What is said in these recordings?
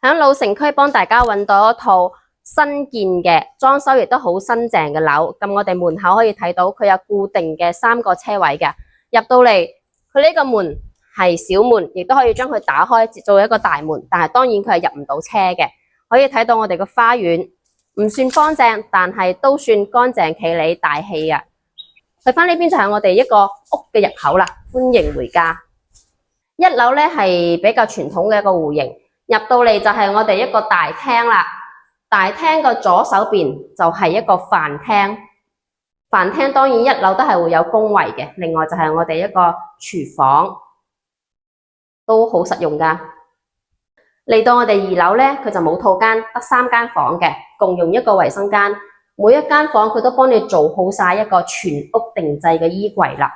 喺老城區幫大家揾到一套新建嘅裝修，亦都好新淨嘅樓。咁我哋門口可以睇到佢有固定嘅3個車位嘅。入到嚟，佢呢個門係小門，亦都可以將佢打開做一個大門。但係當然佢係入唔到車嘅。可以睇到我哋嘅花園唔算乾淨，但係都算乾淨企理大氣嘅。去返呢邊就係我哋一個屋嘅入口啦，歡迎回家。一樓咧係比較傳統嘅一個戶型。入到嚟就係我哋一個大廳啦，大廳嘅左手邊就係一個飯廳，飯廳當然一樓都係會有工位嘅，另外就係我哋一個廚房，都好實用噶。嚟到我哋2樓咧，佢就冇套間，得3間房嘅，共用一個衛生間，每一間房佢都幫你做好晒一個全屋定製嘅衣櫃啦。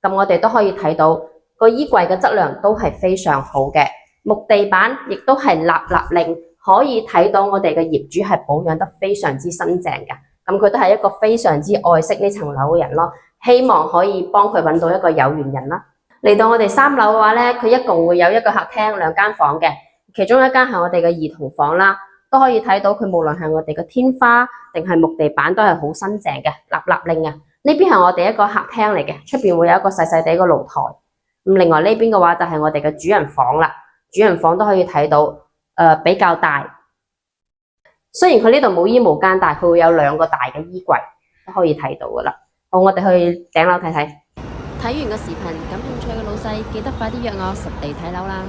咁我哋都可以睇到個衣櫃嘅質量都係非常好嘅。木地板亦都係立立令，可以睇到我哋嘅業主係保養得非常之新淨嘅。咁佢都係一個非常之愛惜呢層樓嘅人咯，希望可以幫佢揾到一個有緣人啦。嚟到我哋3樓嘅話咧，佢一共會有一個客廳2間房嘅，其中一間係我哋嘅兒童房啦，都可以睇到佢無論係我哋嘅天花定係木地板都係好新淨嘅，立立令啊。呢邊係我哋一個客廳嚟嘅，出邊會有一個細細地嘅露台。咁另外呢邊嘅話就係我哋嘅主人房啦。主人房都可以睇到，比較大。雖然佢呢度冇衣帽間，但係佢會有2個大嘅衣櫃，都可以睇到噶啦。好，我哋去頂樓睇睇。睇完個視頻，感興趣嘅老細記得快啲約我實地睇樓啦。